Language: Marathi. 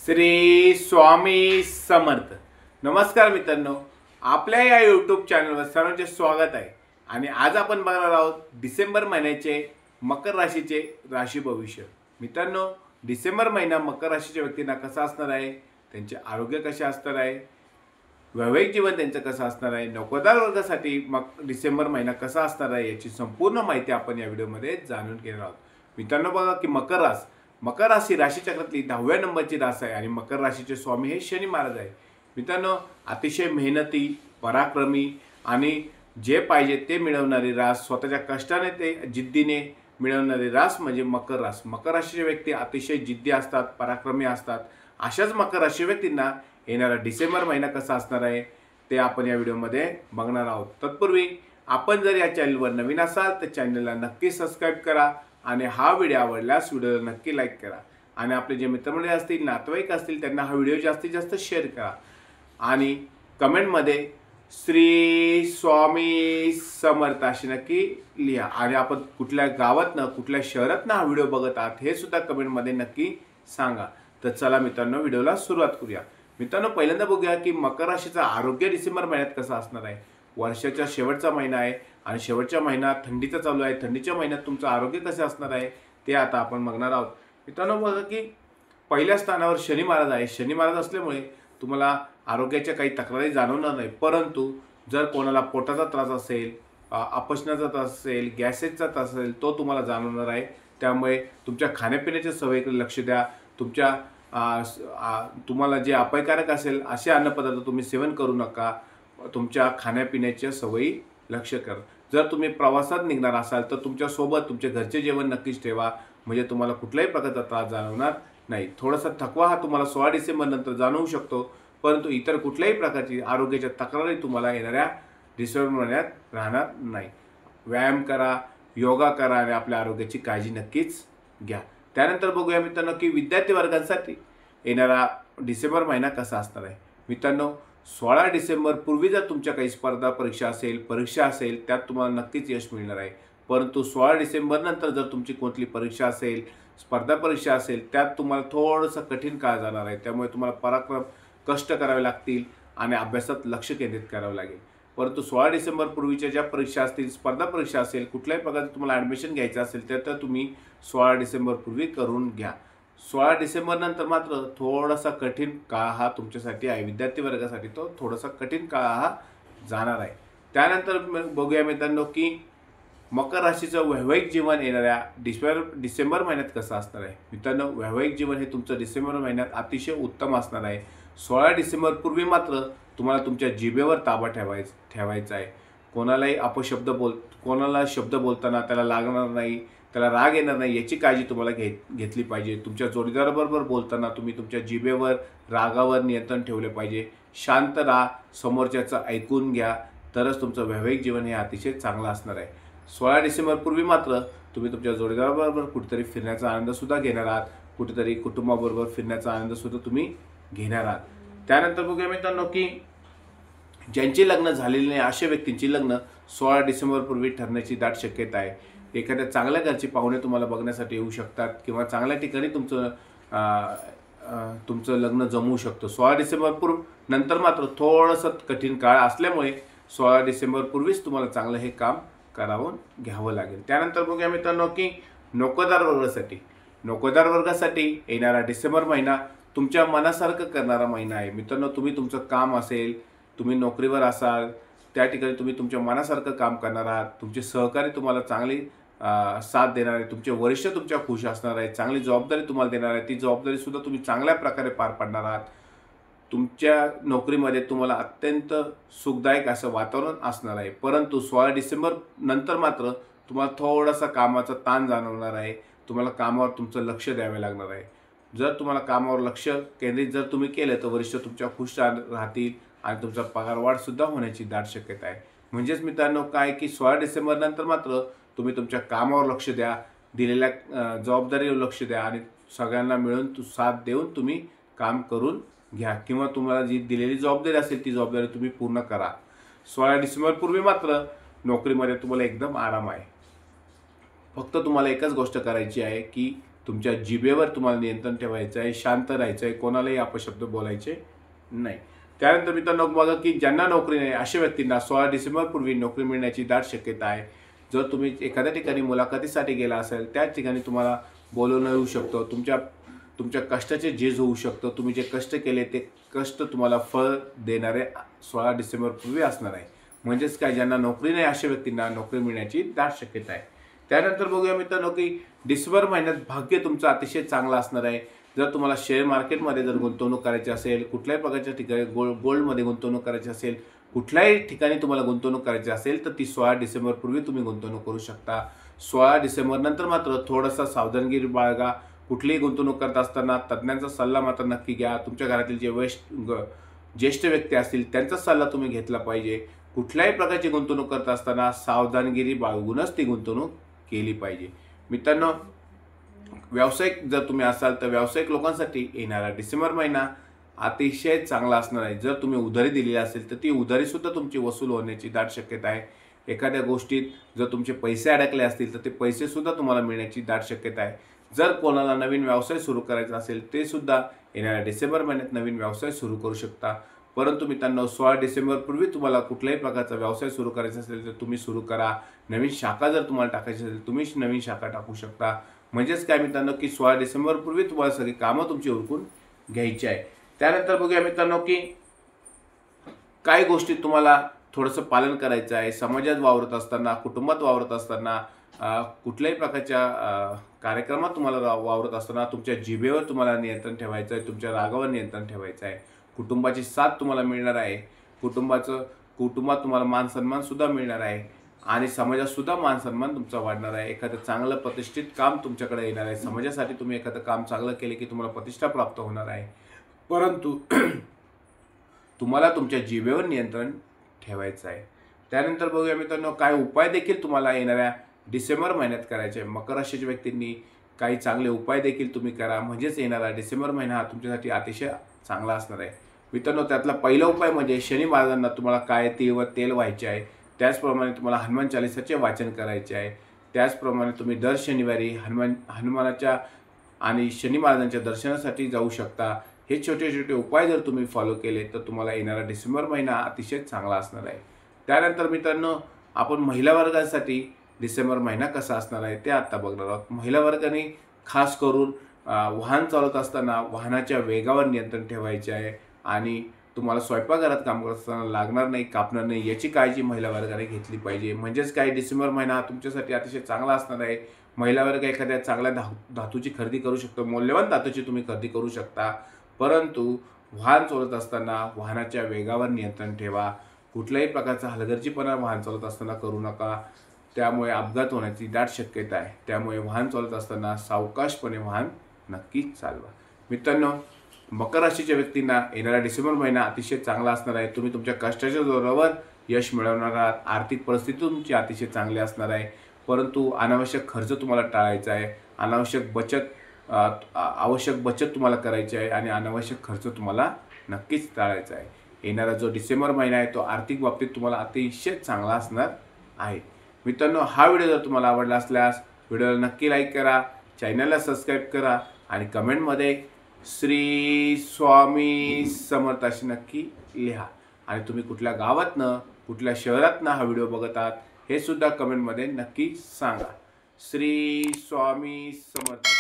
श्री स्वामी समर्थ। नमस्कार मित्रांनो, आपल्या या यूट्यूब चॅनलवर सर्वांचे स्वागत आहे। आणि आज आपण बघणार आहोत डिसेंबर महिन्याचे मकर राशीचे राशी भविष्य। मित्रांनो, डिसेंबर महिना मकर राशीच्या व्यक्तींना कसा असणार आहे, त्यांचे आरोग्य कसे असणार आहे, वैवाहिक जीवन त्यांचं कसं असणार आहे, नोकरदार वर्गासाठी मग डिसेंबर महिना कसा असणार आहे याची संपूर्ण माहिती आपण या व्हिडिओमध्ये जाणून घेणार आहोत। मित्रांनो, बघा की मकर राशी राशीचक्रातली 10व्या नंबरची रास आहे आणि मकर राशीचे स्वामी हे शनी महाराज आहे। मित्रांनो, अतिशय मेहनती, पराक्रमी आणि जे पाहिजे ते मिळवणारी रास, स्वतःच्या कष्टाने ते जिद्दीने मिळवणारी रास म्हणजे मकर रास। मकर राशीचे व्यक्ती अतिशय जिद्दी असतात, पराक्रमी असतात। अशाच मकर राशी व्यक्तींना येणारा डिसेंबर महिना कसा असणार आहे ते आपण या व्हिडिओमध्ये बघणार आहोत। तत्पूर्वी आपण जर या चॅनलवर नवीन असाल तर चॅनलला नक्की सबस्क्राईब करा आणि हा व्हिडिओ आवडल्यास व्हिडिओला नक्की लाईक करा आणि आपले जे मित्रमंडळी असतील, नातेवाईक असतील त्यांना हा व्हिडिओ जास्तीत जास्त शेअर करा आणि कमेंटमध्ये श्री स्वामी समर्थ अशी नक्की लिहा। आणि आपण कुठल्या गावातनं, कुठल्या शहरातनं हा व्हिडिओ बघत आहात हे सुद्धा कमेंटमध्ये नक्की सांगा। तर चला मित्रांनो, व्हिडिओला सुरुवात करूया। मित्रांनो, पहिल्यांदा बघूया की मकर राशीचा आरोग्य डिसेंबर महिन्यात कसं असणार आहे। वर्षाचा शेवटचा महिना आहे आणि शेवटचा महिना थंडीचा चालू आहे। थंडीच्या महिन्यात तुमचं आरोग्य कसं असणार आहे ते आता आपण बघणार आहोत। मित्रांनो, बघा की पहिल्या स्थानावर शनी महाराज आहे। शनी महाराज असल्यामुळे तुम्हाला आरोग्याच्या काही तक्रारी जाणवणार नाही, परंतु जर कोणाला पोटाचा त्रास असेल, अपचनाचा त्रास असेल, गॅसेसचा त्रास असेल तो तुम्हाला जाणवणार आहे। त्यामुळे तुमच्या खाण्यापिण्याच्या सवयीकडे लक्ष द्या। तुम्हाला जे अपायकारक असेल असे अन्नपदार्थ तुम्ही सेवन करू नका। तुमच्या खाण्यापिण्याच्या सवयी लक्ष करा। जर तुम्ही प्रवासात निघणार असाल तर तुमच्या सोबत तुमचे घरचे जेवण नक्कीच ठेवा, म्हणजे तुम्हाला कुठल्याही प्रकारचा त्रास जाणवणार नाही। थोडासा थकवा हा तुम्हाला 16 डिसेंबर नंतर जाणवू शकतो, परंतु इतर कुठल्याही प्रकारची आरोग्याच्या तक्रारी तुम्हाला येणाऱ्या डिसेंबर महिन्यात राहणार नाही। व्यायाम करा, योगा करा आणि आपल्या आरोग्याची काळजी नक्कीच घ्या। त्यानंतर बघूया मित्रांनो की विद्यार्थी वर्गांसाठी येणारा डिसेंबर महिना कसा असणार आहे। मित्रांनो, 16 डिसेंबर पूर्वी जर तुमच्या काही स्पर्धा परीक्षा असेल त्यात तुम्हाला नक्कीच यश मिळणार आहे, परंतु 16 डिसेंबर नंतर जर तुमची कोणती परीक्षा असेल, स्पर्धा परीक्षा असेल त्यात तुम्हाला थोडंसं कठीण काळ जाणार आहे। त्यामुळे तुम्हाला कष्ट करावे लागतील आणि अभ्यासात लक्ष केंद्रित करावं लागेल। परंतु 16 डिसेंबर पूर्वीच्या ज्या परीक्षा असतील, स्पर्धा परीक्षा असेल, कुठल्याही प्रकारचं तुम्हाला ॲडमिशन घ्यायचं असेल तर तुम्ही 16 डिसेंबर पूर्वी करून घ्या। 16 डिसेंबर नंतर मात्र थोडासा कठीण काळ हा तुमच्यासाठी आहे। विद्यार्थी वर्गासाठी तो थोडासा कठीण काळ हा जाणार आहे। त्यानंतर बघूया मित्रांनो की मकर राशीचं वैवाहिक जीवन येणाऱ्या डिसेंबर महिन्यात कसं असणार आहे। मित्रांनो, वैवाहिक जीवन हे तुमचं डिसेंबर महिन्यात अतिशय उत्तम असणार आहे। 16 डिसेंबर पूर्वी मात्र तुम्हाला तुमच्या जिभेवर ताबा ठेवायचा आहे। कोणाला शब्द बोलताना त्याला लागणार नाही, त्याला राग येणार नाही याची काळजी तुम्हाला घेतली पाहिजे। तुमच्या जोडीदाराबरोबर बोलताना तुम्ही तुमच्या जिभेवर, रागावर नियंत्रण ठेवले पाहिजे। शांत राहा, समोरच्याचं ऐकून घ्या, तरच तुमचं वैवाहिक जीवन हे अतिशय चांगलं असणार आहे। 16 डिसेंबर पूर्वी मात्र तुम्ही तुमच्या जोडीदाराबरोबर कुठेतरी फिरण्याचा आनंदसुद्धा घेणार आहात, कुठेतरी कुटुंबाबरोबर फिरण्याचा आनंदसुद्धा तुम्ही घेणार आहात। त्यानंतर बघूया मित्रांनो की ज्यांची लग्न झालेली नाही अशा व्यक्तींची लग्न 16 डिसेंबर पूर्वी ठरण्याची दाट शक्यता आहे। एखाद्या चांगल्या घरचे पाहुणे तुम्हाला बघण्यासाठी येऊ शकतात किंवा चांगल्या ठिकाणी तुमचं लग्न जमवू शकतं। 16 डिसेंबर नंतर मात्र थोडंसं कठीण काळ असल्यामुळे 16 डिसेंबर पूर्वीच तुम्हाला चांगलं हे काम करावून घ्यावं लागेल। त्यानंतर बघूया मित्रांनो की नोकरदार वर्गासाठी येणारा डिसेंबर महिना तुमच्या मनासारखं करणारा महिना आहे। मित्रांनो, तुम्ही तुमचं काम असेल, तुम्ही नोकरीवर असाल त्या ठिकाणी तुम्ही तुमच्या मनासारखं काम करणार आहात। तुमचे सहकारी तुम्हाला चांगली साथ देणार आहे, तुमचे वरिष्ठ तुमच्या खुश असणार आहेत, चांगली जबाबदारी तुम्हाला देणार आहे, ती जबाबदारीसुद्धा तुम्ही चांगल्या प्रकारे पार पाडणार आहात। तुमच्या नोकरीमध्ये तुम्हाला अत्यंत सुखदायक असं वातावरण असणार आहे, परंतु 16 डिसेंबर नंतर मात्र तुम्हाला थोडासा कामाचा ताण जाणवणार आहे। तुम्हाला कामावर तुमचं लक्ष द्यावे लागणार आहे। जर तुम्हाला कामावर लक्ष केंद्रित जर तुम्ही केलं तर वरिष्ठ तुमच्या खुश राहतील आणि तुमचा पगारवाढसुद्धा होण्याची दाट शक्यता आहे। म्हणजेच मित्रांनो काय की 16 डिसेंबर नंतर मात्र तुम्ही तुमच्या कामावर लक्ष द्या, दिलेल्या जबाबदारीवर लक्ष द्या आणि सगळ्यांना मिळून साथ देऊन तुम्ही काम करून घ्या किंवा तुम्हाला जी दिलेली जबाबदारी असेल ती जबाबदारी तुम्ही पूर्ण करा। 16 डिसेंबर पूर्वी मात्र नोकरीमध्ये तुम्हाला एकदम आराम आहे। फक्त तुम्हाला एकच गोष्ट करायची आहे की तुमच्या जिभेवर तुम्हाला नियंत्रण ठेवायचं आहे, शांत राहायचं आहे, कोणालाही अपशब्द बोलायचे नाही. त्यानंतर मित्रांनो बघा की ज्यांना नोकरी नाही अशा व्यक्तींना 16 डिसेंबरपूर्वी नोकरी मिळण्याची दाट शक्यता आहे. जर तुम्ही एखाद्या ठिकाणी मुलाखतीसाठी गेला असेल त्या ठिकाणी तुम्हाला बोलवणं येऊ शकतं. तुमच्या कष्टाचे झीज होऊ शकतं. तुम्ही जे कष्ट केले ते कष्ट तुम्हाला फळ देणारे 16 डिसेंबरपूर्वी असणार आहे. म्हणजेच काय, ज्यांना नोकरी नाही अशा व्यक्तींना नोकरी मिळण्याची दाट शक्यता आहे. त्यानंतर बघूया मित्रांनो की डिसेंबर महिन्यात भाग्य तुमचं अतिशय चांगलं असणार आहे. जर तुम्हाला शेअर मार्केटमध्ये जर गुंतवणूक करायची असेल, कुठल्याही प्रकारच्या ठिकाणी गोल्डमध्ये गुंतवणूक करायची असेल, कुठल्याही ठिकाणी तुम्हाला गुंतवणूक करायची असेल तर ती 16 डिसेंबरपूर्वी तुम्ही गुंतवणूक करू शकता. 16 डिसेंबर नंतर मात्र थोडासा सावधानगिरी बाळगा. कुठलीही गुंतवणूक करत असताना तज्ज्ञांचा सल्ला मात्र नक्की घ्या. तुमच्या घरातील जे ज्येष्ठ व्यक्ती असतील त्यांचा सल्ला तुम्ही घेतला पाहिजे. कुठल्याही प्रकारची गुंतवणूक करत असताना सावधानगिरी बाळगूनच ती गुंतवणूक केली पाहिजे. मित्रांनो, व्यावसायिक जर तुम्ही असाल तर व्यावसायिक लोकांसाठी येणारा डिसेंबर महिना अतिशय चांगला असणार आहे. जर तुम्ही उधारी दिलेली असेल तर ती उधारीसुद्धा तुमची वसूल होण्याची दाट शक्यता आहे. एखाद्या गोष्टीत जर तुमचे पैसे अडकले असतील तर ते पैसेसुद्धा तुम्हाला मिळण्याची दाट शक्यता आहे. जर कोणाला नवीन व्यवसाय सुरू करायचा असेल ते सुद्धा येणाऱ्या डिसेंबर महिन्यात नवीन व्यवसाय सुरू करू शकता. परंतु मित्रांनो 16 डिसेंबरपूर्वी तुम्हाला कुठल्याही प्रकारचा व्यवसाय सुरू करायचा असेल तर तुम्ही सुरू करा. नवीन शाखा जर तुम्हाला टाकायची असेल तुम्ही नवीन शाखा टाकू शकता. म्हणजेच काय मित्रांनो की 16 डिसेंबरपूर्वी तुम्हाला सगळी कामं तुमची उरकून घ्यायची आहे. त्यानंतर बघूया मित्रांनो की काही गोष्टी तुम्हाला थोडंसं पालन करायचं आहे. समाजात वावरत असताना, कुटुंबात वावरत असताना, कुठल्याही प्रकारच्या कार्यक्रमात तुम्हाला वावरत असताना तुमच्या जिभेवर तुम्हाला नियंत्रण ठेवायचं आहे, तुमच्या रागावर नियंत्रण ठेवायचं आहे. कुटुंबाची साथ तुम्हाला मिळणार आहे. कुटुंबात तुम्हाला मान सन्मान सुद्धा मिळणार आहे आणि समाजात सुद्धा मान सन्मान तुमचा वाढणार आहे. एखादं चांगलं प्रतिष्ठित काम तुमच्याकडे येणार आहे. समाजासाठी तुम्ही एखादं काम चांगलं केले की तुम्हाला प्रतिष्ठा प्राप्त होणार आहे. परंतु तुम्हाला तुमच्या जिभेवर नियंत्रण ठेवायचं आहे. त्यानंतर बघूया मित्रांनो काय उपाय देखील तुम्हाला येणाऱ्या डिसेंबर महिन्यात करायचे आहे. मकर राशीच्या व्यक्तींनी काही चांगले उपाय देखील तुम्ही करा. म्हणजेच येणारा डिसेंबर महिना हा तुमच्यासाठी अतिशय चांगला असणार आहे. मित्रांनो त्यातला पहिला उपाय म्हणजे शनी महाराजांना तुम्हाला काय तीळ व तेल व्हायचे आहे. त्याचप्रमाणे तुम्हाला हनुमान चालीसाचे वाचन करायचे आहे. त्याचप्रमाणे तुम्ही दर शनिवारी हनुमानाच्या आणि शनी महाराजांच्या दर्शनासाठी जाऊ शकता. हे छोटे छोटे उपाय जर तुम्ही फॉलो केले तर तुम्हाला येणारा डिसेंबर महिना अतिशय चांगला असणार आहे. त्यानंतर मित्रांनो आपण महिला वर्गासाठी डिसेंबर महिना कसा असणार आहे ते आत्ता बघणार आहोत. महिला वर्गाने खास करून वाहन चालवत असताना वाहनाच्या वेगावर नियंत्रण ठेवायचे आहे आणि तुम्हाला स्वयंपाकघरात काम करत असताना लागणार नाही, कापणार नाही याची काळजी महिला वर्गाने घेतली पाहिजे. म्हणजेच काय, डिसेंबर महिना हा तुमच्यासाठी अतिशय चांगला असणार आहे. महिला वर्ग एखाद्या चांगल्या धातूची खरेदी करू शकतो, मौल्यवान धातूची तुम्ही खरेदी करू शकता. परंतु वाहन चालवत असताना वाहनाच्या वेगावर नियंत्रण ठेवा. कुठल्याही प्रकारचा हलगर्जीपणा वाहन चालवत असताना करू नका. त्यामुळे अपघात होण्याची दाट शक्यता आहे. त्यामुळे वाहन चालवत असताना सावकाशपणे वाहन नक्कीच चालवा. मित्रांनो मकर राशीच्या व्यक्तींना येणारा डिसेंबर महिना अतिशय चांगला असणार आहे. तुम्ही तुमच्या कष्टाच्या जोरावर यश मिळवणार आहात. आर्थिक परिस्थिती तुमची अतिशय चांगली असणार आहे. परंतु अनावश्यक खर्च तुम्हाला टाळायचा आहे. आवश्यक बचत तुम्हाला करायची आहे आणि अनावश्यक खर्च तुम्हाला नक्कीच टाळायचा आहे. येणारा जो डिसेंबर महिना आहे तो आर्थिक बाबतीत तुम्हाला अतिशय चांगला असणार आहे. मित्रांनो हा व्हिडिओ जर तुम्हाला आवडला असल्यास व्हिडिओला नक्की लाईक करा, चॅनलला सबस्क्राईब करा आणि कमेंटमध्ये श्री स्वामी समर्थ अशी नक्की लिहा. आणि तुम्ही कुठल्या गावातनं कुठल्या शहरातनं हा व्हिडिओ बघत आहात हे सुद्धा कमेंटमध्ये नक्की सांगा. श्री स्वामी समर्थ.